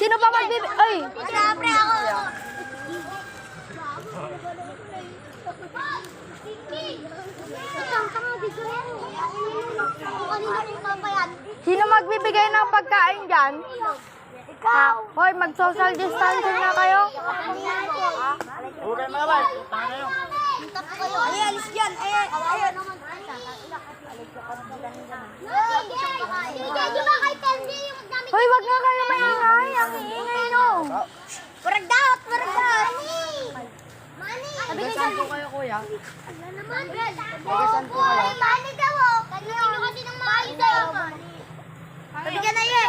Sino pa magbibigay? Ay! Siyempre ako. Sino magbibigay ng pagkain dyan? Ikaw. Hoy, mag-social distancing na kayo. Okay, malabay. Ay, alis dyan. Ayun. Hoy, wag nga kayo maingay. Ang iingay nyo. Warag daw. Saan po kayo, kuya? Saan po kayo? Mani daw. Kanina nyo kasi ng mani daw. Tabi dyan, Aye.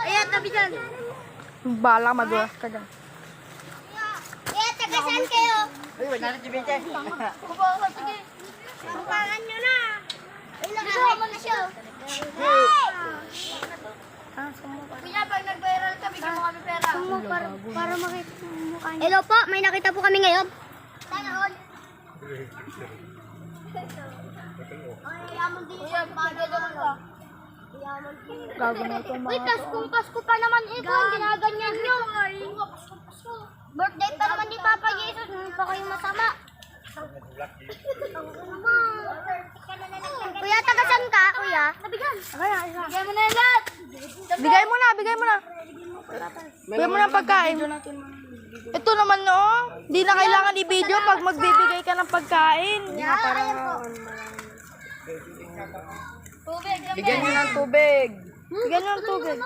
Aye, tabi dyan. Bala, madulas ka dyan. Aye, tagasan kayo. Ay, wait natin si Vince. Sige. Sumpakan nyo na. Ay, nagsuha na siya. Kuya, pag nag-viral ka, bigyan mo kami pera. Para makita mo mukha niya. Hello po, may nakita po kami ngayon. Sana all. Ay, yaman din siya. Bagay naman ka. Gago na itong Uy, mga Pasko pa naman ito. Ginaganyan nyo. Birthday pa naman ni Papa Jesus. Hindi pa kayo masama. Kuya, tagasan ka, kuya? Nabigyan. Bigyan mo na yan lahat. Bigay mo na. Bigay mo na ang pagkain. Ito naman no. Hindi na kailangan i-video pag magbibigay ka ng pagkain. Bigyan niyo ng tubig. Bigyan nyo ng tubig.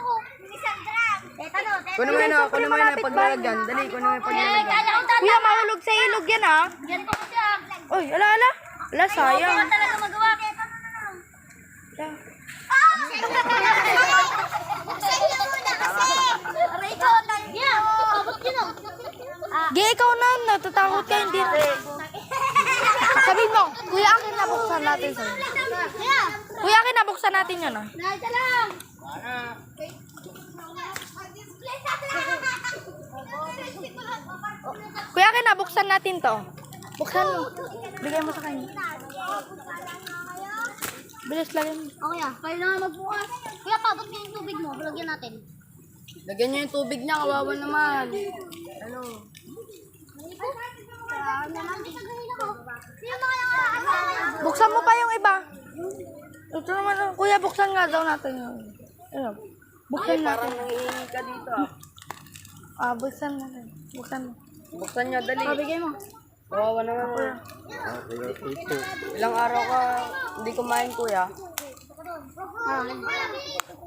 Kunin mo yun, kunin mo yun ang paglalagyan. Dali, kunin mo yung paglalagyan. Kuya, mahulog sa ilog yan ha. Yan po siya. Uy, ala. Ala, sayang. Baka talaga magawa. Buksan niyo muna kasi. Aray ko, nandiyo. Abot yun o. Gi, ikaw na. Natatakot ka. Hindi. Sabihin mo, kuya, akin nabuksan natin sa'yo. Kuya, Kuya, akin nabuksan natin yun ah. nasa lang. Kuya, akin nabuksan natin to. Buksan mo. Bigay mo sa kanya. Bilis lagyan mo. O kuya, kayo na nga magbukas. Kuya, pabot mo yung tubig mo. Lagyan natin. Lagyan niyo yung tubig niya, kawawa naman. Ano? Buksan mo pa yung iba. Ito naman, kuya, buksan nga daw natin yun. Ano? Buksan natin. Nangihingi ka dito Buksan natin. Buksan mo. Buksan niyo, dali. Bigay mo. Kawawa naman kuya. Ilang araw ka hindi kumain kuya?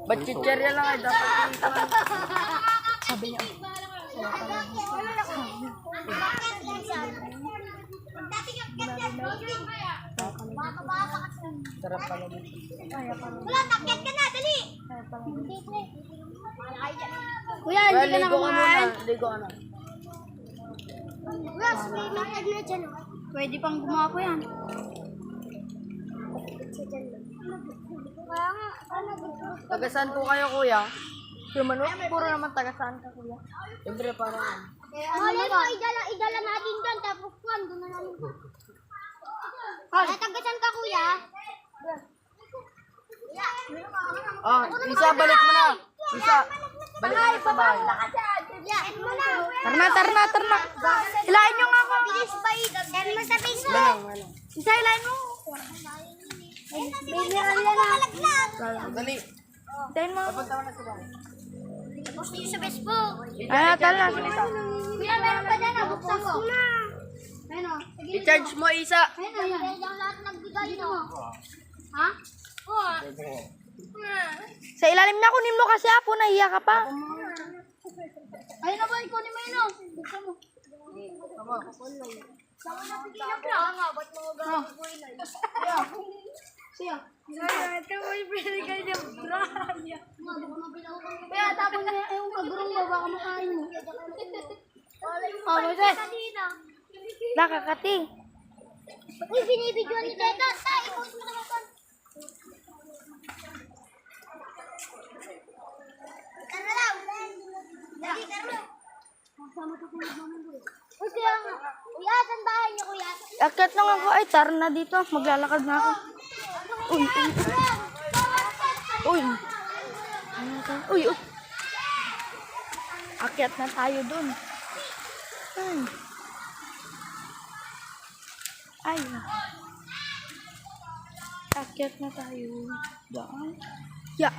Ba't chicherya lang ay dapat ito? Sabi niya. Sarap pala. Wala, takyat ka na, dali. Kuya, Kuya, ligo ka muna. Ligo ka na. Kuya, may matag na dyan. Pwede pang gumawa po yan. Kaya nga, ano dito? Tagasaan po kayo kuya? Puro naman tagasaan ka, kuya. Siyempre parang Malay mo, idala natin dyan, tapos kwan, doon na namin. Natagasan ka, kuya. Isa balik mo na. Isa. Balik mo na sa bahay. Tarna. Hilahin nyo nga ako. Bilis ba yan mo sa piso? Isa, hilahin mo. Biniral na malaglag. Dali. Hilahin mo. Papunta ko na sa bahay. Post niyo sa Facebook. Tala. Kuya, meron pa dyan, nabuksan ko. Ayun o. I-charge mo isa. Ayun o, yan. Yung lahat nagbigay no. Ha? Oo. Sa ilalim na kunin mo kasi apo, nahiya ka pa. Ayun na ba, ikunin mo yun o. Buksan mo. Sama na bigay ng bra. Nga, ba't mo gagawin ko yun? Siya. Ito mo yung pinigay ng bra. Kaya tapos na yung kagurong ba, baka makain mo. Moses. Nakakati. Uy, binibidyoan ni Teta. I-post mo naman kon. Tara lang. Dali, tara lang. Uy, kaya nga. Kuya, saan bahay niyo, kuya? Akit na nga ako. Ay, tar na dito. Maglalakad na ako. Uy. Uy. Uy, uy. Akyat na tayo dun. Ay. Akyat na tayo. Daan. Ya.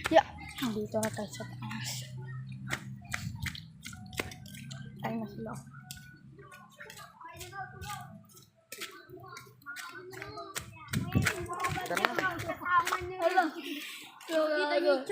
Ya. Dito na tayo sa taas. Ay na sila. Tara. Hello.